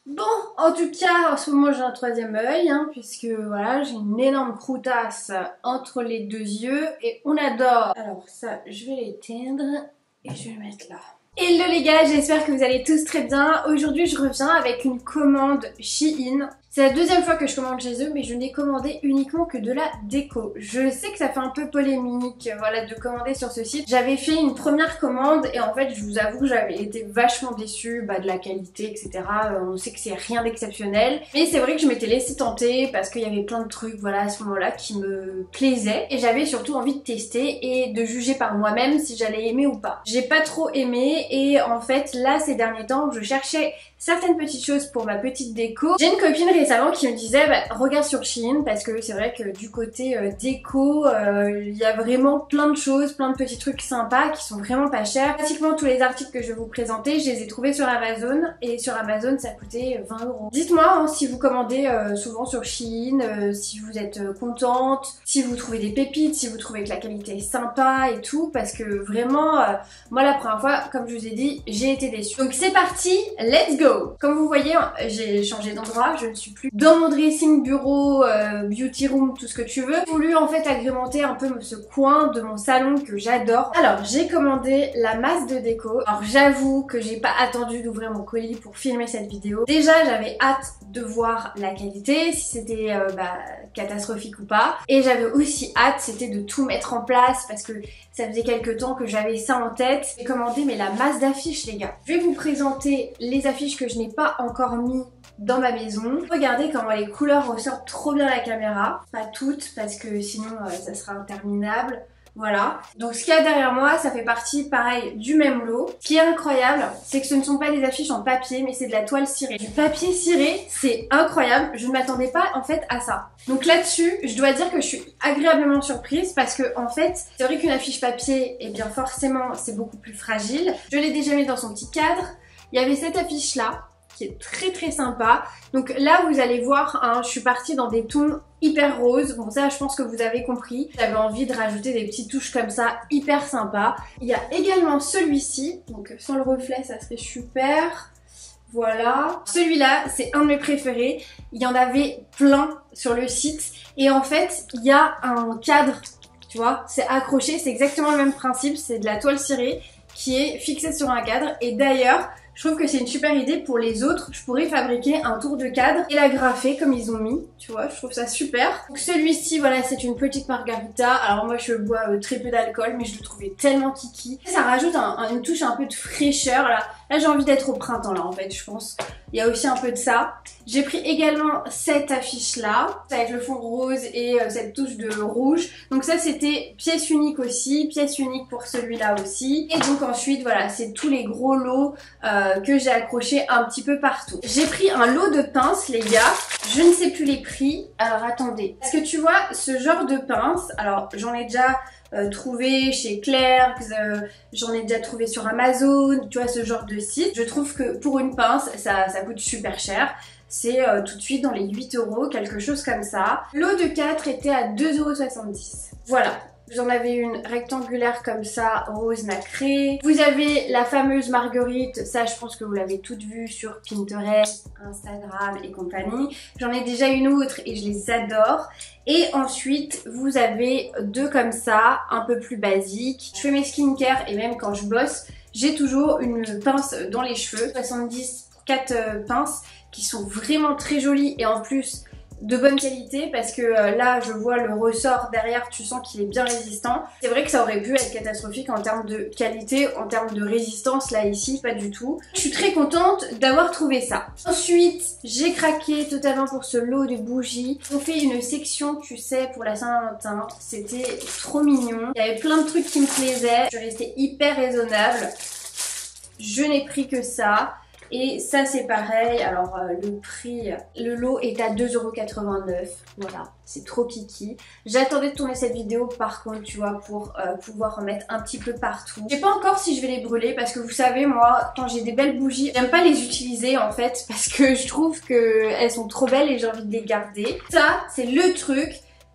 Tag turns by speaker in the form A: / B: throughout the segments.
A: Bon, en tout cas, en ce moment j'ai un troisième œil, puisque voilà, j'ai une énorme croutasse entre les deux yeux et on adore. Alors ça, je vais l'éteindre et je vais le mettre là. Hello les gars, j'espère que vous allez tous très bien. Aujourd'hui je reviens avec une commande Shein. C'est la deuxième fois que je commande chez eux, mais je n'ai commandé uniquement que de la déco. Je sais que ça fait un peu polémique, voilà, de commander sur ce site. J'avais fait une première commande et en fait, je vous avoue que j'avais été vachement déçue de la qualité, etc. On sait que c'est rien d'exceptionnel. Mais c'est vrai que je m'étais laissée tenter parce qu'il y avait plein de trucs, voilà, à ce moment-là qui me plaisaient. Et j'avais surtout envie de tester et de juger par moi-même si j'allais aimer ou pas. J'ai pas trop aimé et en fait, là, ces derniers temps, je cherchais certaines petites choses pour ma petite déco. J'ai une copine récemment qui me disait regarde sur Shein parce que c'est vrai que du côté déco il y a vraiment plein de choses, plein de petits trucs sympas qui sont vraiment pas chers. Pratiquement tous les articles que je vais vous présenter, je les ai trouvés sur Amazon et sur Amazon ça coûtait 20 €. Dites-moi si vous commandez souvent sur Shein, si vous êtes contente, si vous trouvez des pépites, si vous trouvez que la qualité est sympa et tout, parce que vraiment moi la première fois, comme je vous ai dit, j'ai été déçue. Donc c'est parti, let's go! Comme vous voyez, j'ai changé d'endroit, je ne suis plus dans mon dressing bureau, beauty room, tout ce que tu veux. J'ai voulu en fait agrémenter un peu ce coin de mon salon que j'adore. Alors j'ai commandé la masse de déco. Alors j'avoue que j'ai pas attendu d'ouvrir mon colis pour filmer cette vidéo. Déjà j'avais hâte de voir la qualité, si c'était catastrophique ou pas. Et j'avais aussi hâte, c'était de tout mettre en place parce que ça faisait quelques temps que j'avais ça en tête. J'ai commandé mais la masse d'affiches les gars. Je vais vous présenter les affiches que je n'ai pas encore mis dans ma maison. Regardez comment les couleurs ressortent trop bien à la caméra. Pas toutes parce que sinon ça sera interminable. Voilà. Donc ce qu'il y a derrière moi, ça fait partie pareil du même lot. Ce qui est incroyable, c'est que ce ne sont pas des affiches en papier, mais c'est de la toile cirée. Du papier ciré, c'est incroyable. Je ne m'attendais pas en fait à ça. Donc là-dessus, je dois dire que je suis agréablement surprise parce que en fait, c'est vrai qu'une affiche papier, eh bien forcément, c'est beaucoup plus fragile. Je l'ai déjà mis dans son petit cadre. Il y avait cette affiche là qui est très très sympa. Donc là vous allez voir, je suis partie dans des tons hyper roses. Bon ça je pense que vous avez compris. J'avais envie de rajouter des petites touches comme ça hyper sympa. Il y a également celui-ci, donc sans le reflet ça serait super. Voilà. Celui-là c'est un de mes préférés. Il y en avait plein sur le site et en fait il y a un cadre, tu vois, c'est accroché, c'est exactement le même principe, c'est de la toile cirée qui est fixée sur un cadre et d'ailleurs je trouve que c'est une super idée pour les autres. Je pourrais fabriquer un tour de cadre et l'agrafer comme ils ont mis. Tu vois, je trouve ça super. Donc celui-ci, voilà, c'est une petite margarita. Alors moi, je bois très peu d'alcool, mais je le trouvais tellement kiki. Ça rajoute une touche un peu de fraîcheur. Là j'ai envie d'être au printemps, là, en fait, je pense. Il y a aussi un peu de ça. J'ai pris également cette affiche-là, avec le fond rose et cette touche de rouge. Donc ça, c'était pièce unique aussi. Pièce unique pour celui-là aussi. Et donc ensuite, voilà, c'est tous les gros lots que j'ai accroché un petit peu partout. J'ai pris un lot de pinces les gars, je ne sais plus les prix, alors attendez. Parce que tu vois ce genre de pinces, alors j'en ai déjà trouvé chez Clerks, j'en ai déjà trouvé sur Amazon, tu vois ce genre de site. Je trouve que pour une pince ça coûte super cher. C'est tout de suite dans les 8 €, quelque chose comme ça. Lot de 4 était à 2,70 €. Voilà. Vous en avez une rectangulaire comme ça, rose nacré. Vous avez la fameuse marguerite, ça je pense que vous l'avez toutes vue sur Pinterest, Instagram et compagnie. J'en ai déjà une autre et je les adore. Et ensuite, vous avez deux comme ça, un peu plus basiques. Je fais mes skincare et même quand je bosse, j'ai toujours une pince dans les cheveux. 70 pour 4 pinces qui sont vraiment très jolies et en plus de bonne qualité parce que là je vois le ressort derrière, tu sens qu'il est bien résistant. C'est vrai que ça aurait pu être catastrophique en termes de qualité, en termes de résistance, là ici pas du tout. Je suis très contente d'avoir trouvé ça. Ensuite j'ai craqué totalement pour ce lot de bougies. Ils ont fait une section tu sais pour la Saint-Valentin, c'était trop mignon. Il y avait plein de trucs qui me plaisaient, je restais hyper raisonnable. Je n'ai pris que ça. Et ça c'est pareil, alors le prix, le lot est à 2,89 €, voilà, c'est trop kiki. J'attendais de tourner cette vidéo par contre, tu vois, pour pouvoir en mettre un petit peu partout. Je sais pas encore si je vais les brûler parce que vous savez, moi, quand j'ai des belles bougies, j'aime pas les utiliser en fait parce que je trouve qu'elles sont trop belles et j'ai envie de les garder. Ça, c'est le truc.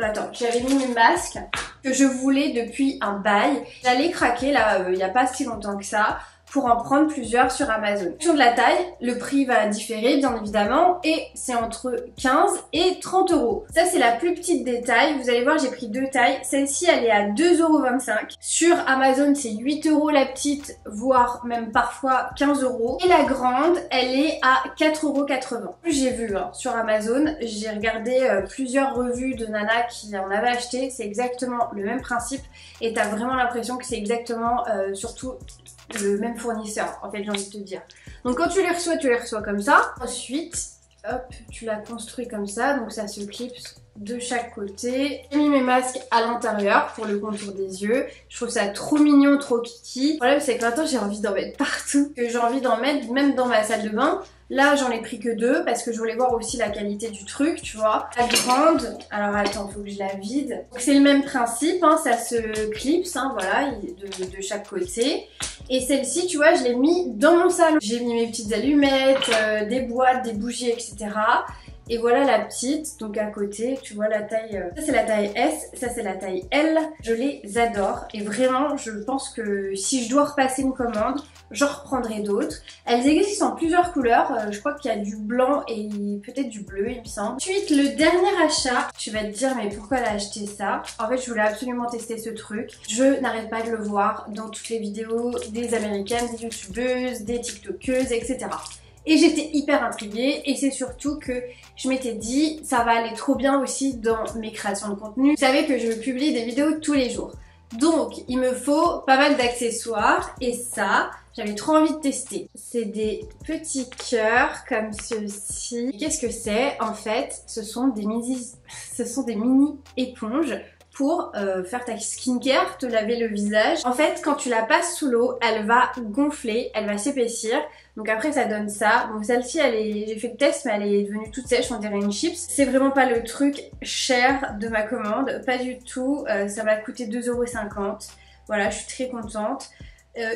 A: Attends, j'avais mis mes masques que je voulais depuis un bail. J'allais craquer là, il y a pas si longtemps que ça. pour en prendre plusieurs sur Amazon. En fonction de la taille, le prix va différer bien évidemment et c'est entre 15 et 30 euros. Ça c'est la plus petite des tailles, vous allez voir j'ai pris deux tailles, celle-ci elle est à 2,25 €. Sur Amazon c'est 8 € la petite, voire même parfois 15 €. Et la grande elle est à 4,80 €. J'ai vu sur Amazon, j'ai regardé plusieurs revues de nanas qui en avaient acheté, c'est exactement le même principe et t'as vraiment l'impression que c'est exactement surtout le même fournisseur en fait j'ai envie de te dire. Donc quand tu les reçois comme ça. Ensuite, hop, tu la construis comme ça, donc ça se clipse de chaque côté. J'ai mis mes masques à l'intérieur pour le contour des yeux. Je trouve ça trop mignon, trop kiki. Le problème c'est que maintenant j'ai envie d'en mettre partout, que j'ai envie d'en mettre même dans ma salle de bain. Là j'en ai pris que deux parce que je voulais voir aussi la qualité du truc, tu vois. La grande, alors attends, faut que je la vide. C'est le même principe, hein, ça se clipse, hein, voilà, de chaque côté. Et celle-ci, tu vois, je l'ai mis dans mon salon. J'ai mis mes petites allumettes, des boîtes, des bougies, etc. Et voilà la petite, donc à côté, tu vois la taille, ça c'est la taille S, ça c'est la taille L. Je les adore et vraiment, je pense que si je dois repasser une commande, j'en reprendrai d'autres. Elles existent en plusieurs couleurs, je crois qu'il y a du blanc et peut-être du bleu, il me semble. Ensuite, le dernier achat, tu vas te dire mais pourquoi elle a acheté ça? En fait, je voulais absolument tester ce truc. Je n'arrête pas de le voir dans toutes les vidéos des américaines, des youtubeuses, des tiktokeuses, etc. Et j'étais hyper intriguée et c'est surtout que je m'étais dit ça va aller trop bien aussi dans mes créations de contenu. Vous savez que je publie des vidéos tous les jours. Donc il me faut pas mal d'accessoires et ça, j'avais trop envie de tester. C'est des petits cœurs comme ceux-ci. Qu'est-ce que c'est? En fait, ce sont des mini éponges pour faire ta skincare, te laver le visage. En fait, quand tu la passes sous l'eau, elle va gonfler, elle va s'épaissir. Donc après ça donne ça. Bon celle-ci j'ai fait le test mais elle est devenue toute sèche, on dirait une chips. C'est vraiment pas le truc cher de ma commande, pas du tout. Ça m'a coûté 2,50 €. Voilà, je suis très contente.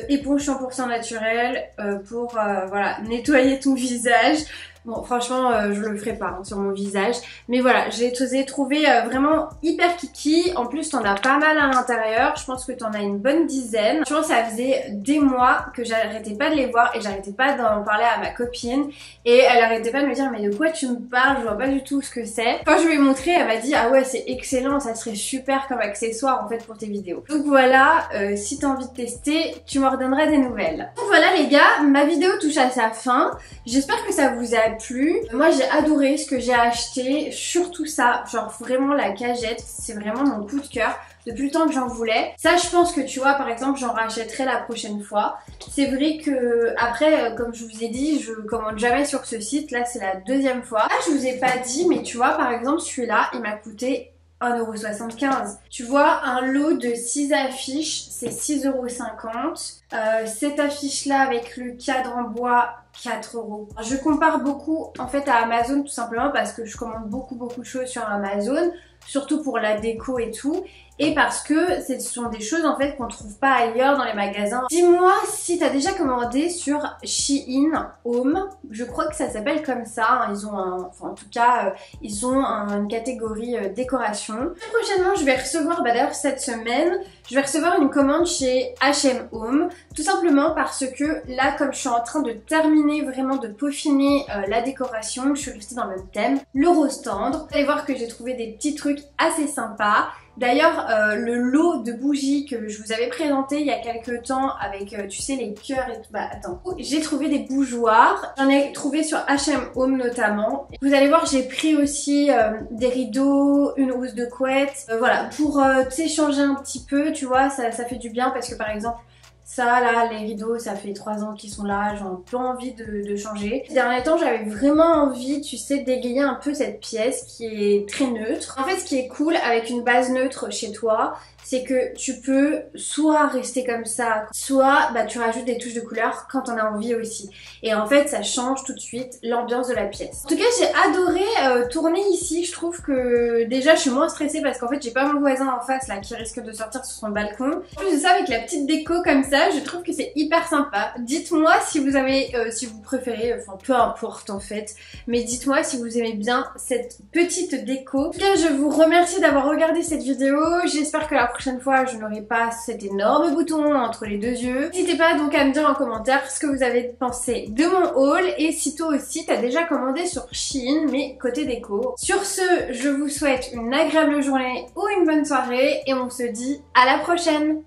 A: Éponge 100% naturelle pour voilà, nettoyer ton visage. Bon franchement je le ferai pas hein, sur mon visage. Mais voilà, je les ai trouvés vraiment hyper kiki. En plus t'en as pas mal à l'intérieur. Je pense que t'en as une bonne dizaine. Je pense que ça faisait des mois que j'arrêtais pas de les voir et j'arrêtais pas d'en parler à ma copine. Et elle arrêtait pas de me dire mais de quoi tu me parles, je vois pas du tout ce que c'est. Quand je lui ai montré, elle m'a dit ah ouais c'est excellent, ça serait super comme accessoire en fait pour tes vidéos. Donc voilà, si t'as envie de tester, tu m'en redonneras des nouvelles. Donc voilà les gars, ma vidéo touche à sa fin. J'espère que ça vous a plu. Moi j'ai adoré ce que j'ai acheté, surtout ça, genre vraiment la cagette, c'est vraiment mon coup de cœur. Depuis le temps que j'en voulais. Ça je pense que tu vois par exemple j'en rachèterai la prochaine fois. C'est vrai que après comme je vous ai dit je commande jamais sur ce site, là c'est la deuxième fois. Ah je vous ai pas dit mais tu vois par exemple celui-là il m'a coûté 1,75 €. Tu vois un lot de 6 affiches c'est 6,50 €. Cette affiche là avec le cadre en bois 4 €. Je compare beaucoup en fait à Amazon tout simplement parce que je commande beaucoup de choses sur Amazon, surtout pour la déco et tout. Et parce que ce sont des choses en fait qu'on trouve pas ailleurs dans les magasins. Dis-moi si t'as déjà commandé sur Shein Home, je crois que ça s'appelle comme ça, hein. Ils ont enfin en tout cas ils ont une catégorie décoration. Prochainement je vais recevoir, d'ailleurs cette semaine, je vais recevoir une commande chez H&M Home, tout simplement parce que là comme je suis en train de terminer vraiment de peaufiner la décoration, je suis restée dans le même thème, le rose tendre. Vous allez voir que j'ai trouvé des petits trucs assez sympas. D'ailleurs, le lot de bougies que je vous avais présenté il y a quelques temps avec, tu sais, les cœurs et tout, bah attends. J'ai trouvé des bougeoirs, j'en ai trouvé sur H&M Home notamment. Vous allez voir, j'ai pris aussi des rideaux, une housse de couette, voilà, pour, tu sais, changer un petit peu, tu vois, ça fait du bien parce que par exemple, ça là, les rideaux, ça fait 3 ans qu'ils sont là, j'ai un peu envie de changer. Ces derniers temps, j'avais vraiment envie, tu sais, d'égayer un peu cette pièce qui est très neutre. En fait, ce qui est cool avec une base neutre chez toi, c'est que tu peux soit rester comme ça, soit bah, tu rajoutes des touches de couleur quand on a envie aussi. Et en fait, ça change tout de suite l'ambiance de la pièce. En tout cas, j'ai adoré tourner ici. Je trouve que déjà, je suis moins stressée parce qu'en fait, j'ai pas mon voisin en face là qui risque de sortir sur son balcon. En plus de ça, avec la petite déco comme ça, ça, je trouve que c'est hyper sympa. Dites-moi si vous avez, si vous préférez, enfin peu importe en fait, mais dites-moi si vous aimez bien cette petite déco. En tout cas, je vous remercie d'avoir regardé cette vidéo. J'espère que la prochaine fois, je n'aurai pas cet énorme bouton entre les deux yeux. N'hésitez pas donc à me dire en commentaire ce que vous avez pensé de mon haul et si toi aussi t'as déjà commandé sur Shein, mais côté déco. Sur ce, je vous souhaite une agréable journée ou une bonne soirée et on se dit à la prochaine.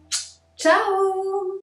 A: Ciao!